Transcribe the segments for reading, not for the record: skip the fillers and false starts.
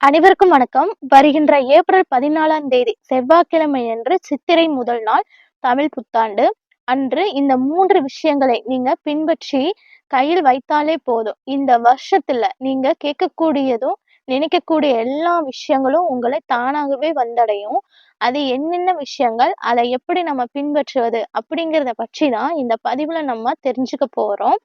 அனைவருக்கும் வணக்கம். வருகின்ற ஏப்ரல் 14ஆம் தேதி செவ்வாய்க்கிழமையன்று சித்திரை முதல் நாள் தமிழ் புத்தாண்டு. அன்று இந்த 3 விஷயங்களை நீங்க பின்பற்றி கையில் வைத்தாலே போதும். இந்த வருஷத்துல நீங்க கேட்கக்கூடியதும், நினைக்கக்கூடிய எல்லா விஷயங்களும் உங்களை தானாகவே வந்தடையும். அது என்னென்ன விஷயங்கள், அதை எப்படி நம்ம பின்பற்றுவது அப்படிங்கிறத பற்றி தான் இந்த பதிவுல நம்ம தெரிஞ்சுக்க போறோம்.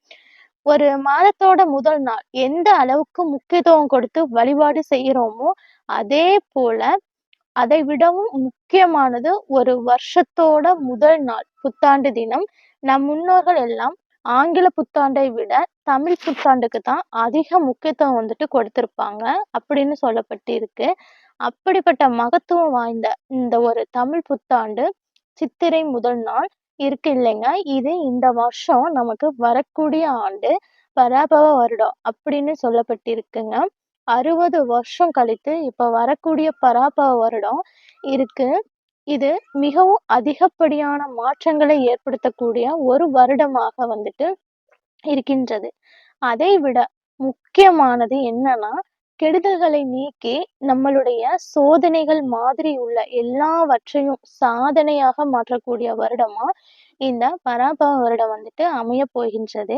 ஒரு மாதத்தோட முதல் நாள் எந்த அளவுக்கு முக்கியத்துவம் கொடுத்து வழிபாடு செய்கிறோமோ, அதே போல அதை விடவும் முக்கியமானது ஒரு வருஷத்தோட முதல் நாள் புத்தாண்டு தினம். நம் முன்னோர்கள் எல்லாம் ஆங்கில புத்தாண்டை விட தமிழ் புத்தாண்டுக்கு தான் அதிக முக்கியத்துவம் வந்துட்டு கொடுத்திருப்பாங்க அப்படின்னு சொல்லப்பட்டிருக்கு. அப்படிப்பட்ட மகத்துவம் வாய்ந்த இந்த ஒரு தமிழ் புத்தாண்டு சித்திரை முதல் நாள் இருக்கு இல்லைங்க. இது இந்த வருஷம் நமக்கு வரக்கூடிய ஆண்டு பராபவ வருடம் அப்படின்னு சொல்லப்பட்டிருக்குங்க. 60 வருஷம் கழித்து இப்ப வரக்கூடிய பராபவ வருடம் இருக்கு. இது மிகவும் அதிகப்படியான மாற்றங்களை ஏற்படுத்தக்கூடிய ஒரு வருடமாக வந்துட்டு இருக்கின்றது. அதை விட முக்கியமானது என்னன்னா, கெடுதல்களை நீக்கி நம்மளுடைய சோதனைகள் மாதிரி உள்ள எல்லாவற்றையும் சாதனையாக மாற்றக்கூடிய வருடமா இந்த பராபவ வருடம் வந்துட்டு அமையப் போகின்றது.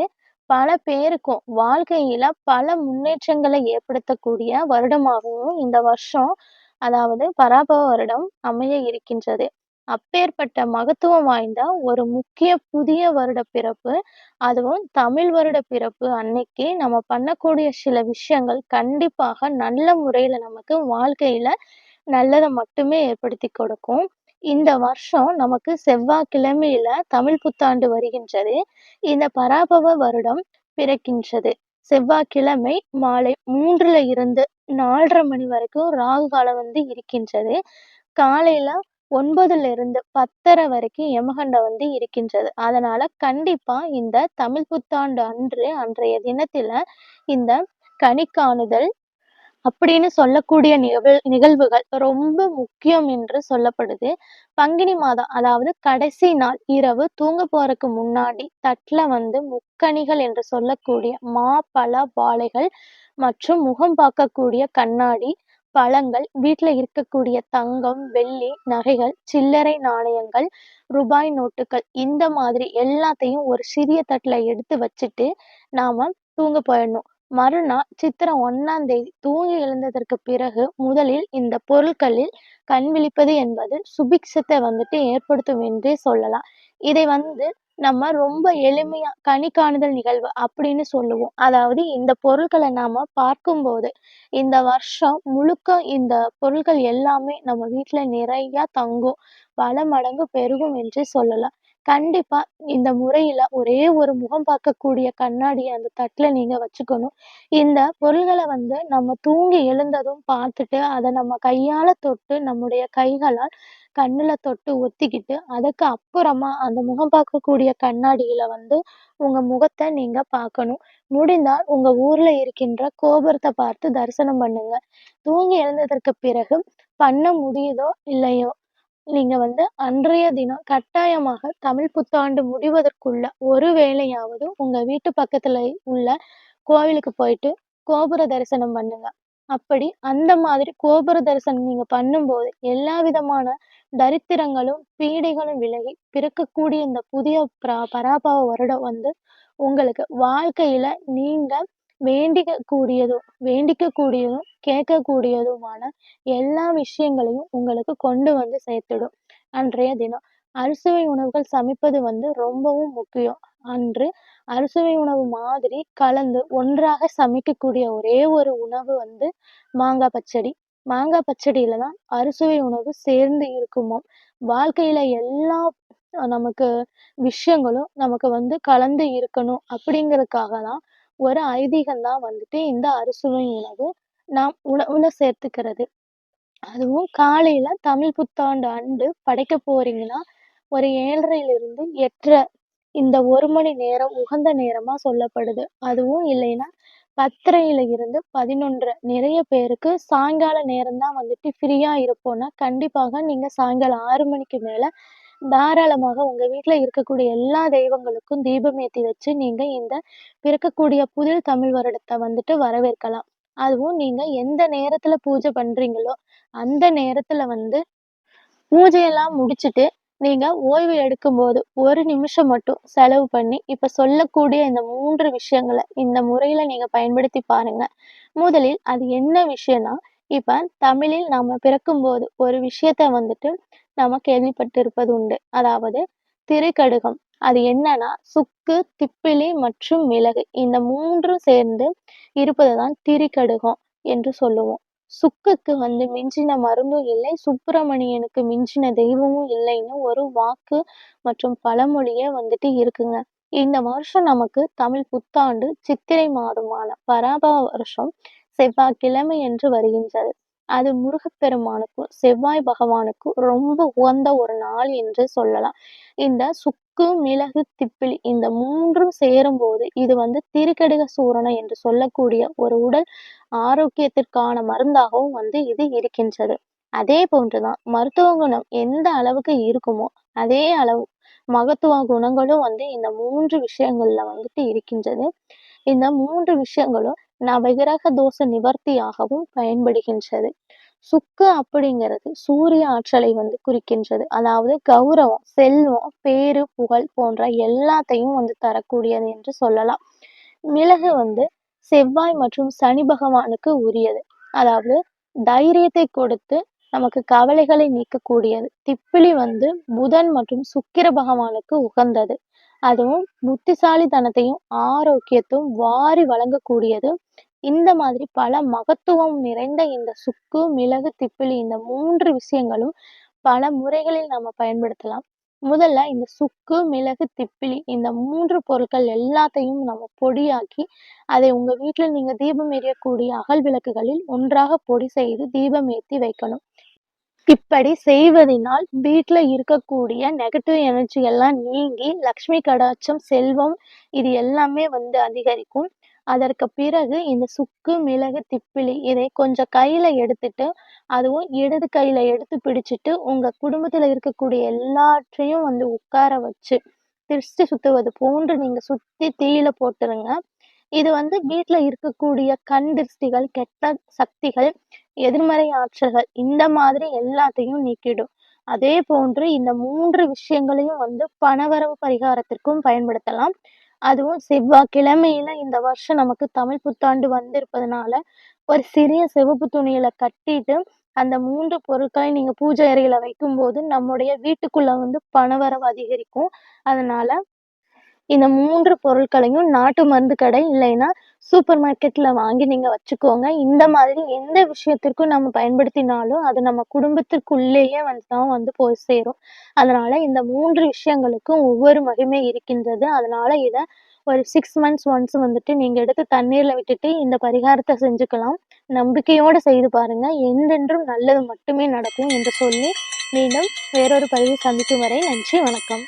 பல பேருக்கும் வாழ்க்கையில பல முன்னேற்றங்களை ஏற்படுத்தக்கூடிய வருடமாகவும் இந்த வருஷம், அதாவது பராபவ வருடம் அமைய இருக்கின்றது. அப்பேற்பட்ட மகத்துவம் வாய்ந்த ஒரு முக்கிய புதிய வருட பிறப்பு, அதுவும் தமிழ் வருட பிறப்பு அன்னைக்கு நம்ம பண்ணக்கூடிய சில விஷயங்கள் கண்டிப்பாக நல்ல முறையில நமக்கு வாழ்க்கையில நல்லத மட்டுமே ஏற்படுத்திக் கொடுக்கும். இந்த வருஷம் நமக்கு செவ்வாய்க்கிழமையில தமிழ் புத்தாண்டு வருகின்றது. இந்த பராபவ வருடம் பிறக்கின்றது. செவ்வாய்க்கிழமை மாலை 3ல இருந்து 4:30 மணி வரைக்கும் ராகு காலம் இருக்கின்றது. காலையில 9ல இருந்து 10:30 வரைக்கும் யமகண்டம் இருக்கின்றது. அதனால கண்டிப்பா இந்த தமிழ் புத்தாண்டு அன்றைய தினத்தில இந்த கனி காணுதல் அப்படின்னு சொல்லக்கூடிய நிகழ்வுகள் ரொம்ப முக்கியம் என்று சொல்லப்படுது. பங்குனி மாதம், அதாவது கடைசி நாள் இரவு தூங்க போறதுக்கு முன்னாடி தட்டுல முக்கணிகள் என்று சொல்லக்கூடிய மா, பழ, வாழைகள் மற்றும் முகம் பார்க்கக்கூடிய கண்ணாடி, பழங்கள், வீட்ல இருக்கக்கூடிய தங்கம், வெள்ளி, நகைகள், சில்லறை நாணயங்கள், ரூபாய் நோட்டுகள் இந்த மாதிரி எல்லாத்தையும் ஒரு சிறிய தட்டுல எடுத்து வச்சுட்டு நாம தூங்க போயிடணும். மறுநாள் சித்திரை 1ஆம் தேதி தூங்கி எழுந்ததற்கு பிறகு முதலில் இந்த பொருட்களில் கண் விழிப்பது என்பது சுபிக்ஷத்தை ஏற்படுத்தும் என்றே சொல்லலாம். இதை நம்ம ரொம்ப எளிமையா கனி காணுதல் நிகழ்வு அப்படின்னு சொல்லுவோம். அதாவது இந்த பொருட்களை நாம பார்க்கும்போது இந்த வருஷம் முழுக்க இந்த பொருட்கள் எல்லாமே நம்ம வீட்ல நிறைய தங்கும், பல மடங்கு பெருகும் என்றே சொல்லலாம். கண்டிப்பா இந்த முறையில ஒரே ஒரு முகம் பார்க்கக்கூடிய கண்ணாடிய அந்த தட்டுல நீங்க வச்சுக்கணும். இந்த பொருள்கள நம்ம தூங்கி எழுந்ததும் பார்த்துட்டு, அத நம்ம கையால தொட்டு, நம்முடைய கைகளால் கண்ணுல தொட்டு ஒத்திக்கிட்டு, அதுக்கு அப்புறமா அந்த முகம் பார்க்கக்கூடிய கண்ணாடியில உங்க முகத்த நீங்க பார்க்கணும். முடிந்தால் உங்க ஊர்ல இருக்கின்ற கோபுரத்த பார்த்து தரிசனம் பண்ணுங்க. தூங்கி எழுந்ததற்கு பிறகு பண்ண முடியுதோ இல்லையோ, நீங்க அன்றைய தினம் கட்டாயமாக தமிழ் புத்தாண்டு முடிவதற்குள்ள ஒரு வேளையாவது உங்க வீட்டு பக்கத்துல உள்ள கோவிலுக்கு போயிட்டு கோபுர தரிசனம் பண்ணுங்க. அப்படி அந்த மாதிரி கோபுர தரிசனம் நீங்க பண்ணும்போது எல்லா விதமான தரித்திரங்களும், பீடைகளும் விலகி பிறக்கக்கூடிய இந்த புதிய பராபவ வருடம் உங்களுக்கு வாழ்க்கையில நீங்க வேண்டிக்க கூடியதும், கேட்கக்கூடியதுமான எல்லா விஷயங்களையும் உங்களுக்கு கொண்டு சேர்த்திடும். அன்றைய தினம் அறுசுவை உணவுகள் சமைப்பது ரொம்பவும் முக்கியம். அன்று அறுசுவை உணவு மாதிரி கலந்து ஒன்றாக சமைக்கக்கூடிய ஒரே ஒரு உணவு மாங்காய் பச்சடி. மாங்காய் பச்சடியில தான் அறுசுவை உணவு சேர்ந்து இருக்குமாம். வாழ்க்கையில எல்லா நமக்கு விஷயங்களும் நமக்கு கலந்து இருக்கணும் அப்படிங்கிறதுக்காக தான் ஒரு ஐதீகம் தான் இந்த அறுசுவை உணவு நாம் உணவுல சேர்த்துக்கிறது. அதுவும் காலையில தமிழ் புத்தாண்டு அன்று படைக்க போறீங்கன்னா, ஒரு 7:30லிருந்து 8:30 இந்த 1 மணி நேரம் உகந்த நேரமா சொல்லப்படுது. அதுவும் இல்லைன்னா 10:30ல இருந்து 11:30 நிறைய பேருக்கு சாயங்கால நேரம் தான் ஃப்ரீயா இருப்போம்னா, கண்டிப்பாக நீங்க சாயங்காலம் 6 மணிக்கு மேல தாராளமாக உங்க வீட்ல இருக்கக்கூடிய எல்லா தெய்வங்களுக்கும் தீபம் ஏத்தி வச்சு, நீங்க இந்த பிறக்கக்கூடிய புதிய தமிழ் வருடத்த வரவேற்கலாம். அதுவும் நீங்க எந்த நேரத்துல பூஜை பண்றீங்களோ, அந்த நேரத்துல வந்து பூஜையெல்லாம் முடிச்சுட்டு, நீங்க ஓய்வு எடுக்கும்போது, 1 நிமிஷம் மட்டும் செலவு பண்ணி, இப்ப சொல்லக்கூடிய இந்த 3 விஷயங்கள இந்த முறையில நீங்க பயன்படுத்தி பாருங்க. முதலில் அது என்ன விஷயம்னா, இப்ப தமிழில் நாம பிறக்கும்போது ஒரு விஷயத்த வந்துட்டு நம்ம கேள்விப்பட்டிருப்பது உண்டு. அதாவது திரிகடுகம். அது என்னன்னா, சுக்கு, திப்பிலி மற்றும் மிளகு இந்த 3ம் சேர்ந்து இருப்பது தான் திரிகடுகம் என்று சொல்லுவோம். சுக்குக்கு வந்து மிஞ்சின மருந்தும் இல்லை, சுப்பிரமணியனுக்கு மிஞ்சின தெய்வமும் இல்லைன்னு ஒரு வாக்கு மற்றும் பழமொழியே வந்துட்டு இருக்குங்க. இந்த வருஷம் நமக்கு தமிழ் புத்தாண்டு சித்திரை மாதமான பராபவ வருஷம் செவ்வாய்க்கிழமை என்று வருகின்றது. அது முருகப்பெருமானுக்கும், செவ்வாய் பகவானுக்கும் ரொம்ப உகந்த ஒரு நாள் என்று சொல்லலாம். இந்த சுக்கு, மிளகு, திப்பிலி இந்த 3ம் சேரும்போது இது வந்து திரிகடுக சூரணம் என்று சொல்லக்கூடிய ஒரு உடல் ஆரோக்கியத்திற்கான மருந்தாகவும் வந்து இது இருக்கின்றது. அதே போன்றுதான் மருத்துவ குணம் எந்த அளவுக்கு இருக்குமோ, அதே அளவு மகத்துவ குணங்களும் வந்து இந்த 3 விஷயங்கள்ல வந்துட்டு இருக்கின்றது. இந்த 3 விஷயங்களும் நவகிரக தோஷ நிவர்த்தியாகவும் பயன்படுகின்றது. சுக்கு அப்படிங்கிறது சூரிய ஆற்றலை வந்து குறிக்கின்றது. அதாவது கௌரவம், செல்வம், பேரு, புகழ் போன்ற எல்லாத்தையும் வந்து தரக்கூடியது என்று சொல்லலாம். மிளகு வந்து செவ்வாய் மற்றும் சனி பகவானுக்கு உரியது. அதாவது தைரியத்தை கொடுத்து நமக்கு கவலைகளை நீக்கக்கூடியது. திப்பிலி வந்து புதன் மற்றும் சுக்கிர பகவானுக்கு உகந்தது. அதுவும் புத்திசாலித்தனத்தையும், ஆரோக்கியத்தையும் வாரி வழங்கக்கூடியது. இந்த மாதிரி பல மகத்துவம் நிறைந்த இந்த சுக்கு, மிளகு, திப்பிலி இந்த 3 விஷயங்களும் பல முறைகளில் நம்ம பயன்படுத்தலாம். முதல்ல இந்த சுக்கு, மிளகு, திப்பிலி இந்த 3 பொருட்கள் எல்லாத்தையும் நம்ம பொடியாக்கி, அதை உங்க வீட்ல நீங்க தீபம் எரியக்கூடிய அகல் விளக்குகளில் ஒன்றாக பொடி செய்து தீபம் ஏத்தி வைக்கணும். இப்படி செய்வதினால் வீட்ல இருக்கக்கூடிய நெகட்டிவ் எனர்ஜி எல்லாம் நீங்கி, லக்ஷ்மி கடாட்சம், செல்வம் இது எல்லாமே வந்து அதிகரிக்கும். அதற்கு பிறகு இந்த சுக்கு, மிளகு, திப்பிலி இதை கொஞ்சம் கையில எடுத்துட்டு, அதுவும் இடது கையில எடுத்து பிடிச்சுட்டு, உங்க குடும்பத்தில இருக்கக்கூடிய எல்லாற்றையும் வந்து உட்கார வச்சு, திருஷ்டி சுத்துவது போன்று நீங்க சுத்தி தீயில போட்டுருங்க. இது வந்து வீட்ல இருக்கக்கூடிய கண் திருஷ்டிகள், கெட்ட சக்திகள், எதிர்மறை ஆற்றல்கள் இந்த மாதிரி எல்லாத்தையும் நீக்கிடும். அதே போன்று இந்த 3 விஷயங்களையும் வந்து பணவரவு பரிகாரத்திற்கும் பயன்படுத்தலாம். அதுவும் செவ்வாய்க்கிழமையில இந்த வருஷம் நமக்கு தமிழ் புத்தாண்டு வந்திருப்பதனால, ஒரு சிறிய சிவப்பு துணியில கட்டிட்டு, அந்த 3 பொருட்களையும் நீங்க பூஜை அறையில வைக்கும்போது, நம்முடைய வீட்டுக்குள்ள வந்து பணவரவு அதிகரிக்கும். அதனால இந்த 3 பொருட்களையும் நாட்டு மருந்து கடை இல்லைன்னா சூப்பர் மார்க்கெட்ல வாங்கி நீங்க வச்சுக்கோங்க. இந்த மாதிரி எந்த விஷயத்திற்கும் நம்ம பயன்படுத்தினாலும், அது நம்ம குடும்பத்திற்குள்ளேயே வந்து தான் வந்து போய் சேரும். அதனால இந்த 3 விஷயங்களுக்கும் ஒவ்வொரு மகிமை இருக்கின்றது. அதனால இத ஒரு 6 மந்த்ஸ் ஒன்ஸ் வந்துட்டு நீங்க எடுத்து தண்ணீர்ல விட்டுட்டு இந்த பரிகாரத்த செஞ்சுக்கலாம். நம்பிக்கையோட செய்து பாருங்க. என்றென்றும் நல்லது மட்டுமே நடக்கும் என்று சொல்லி, மீண்டும் வேறொரு பதிவில் சந்திக்கும் வரை நன்றி, வணக்கம்.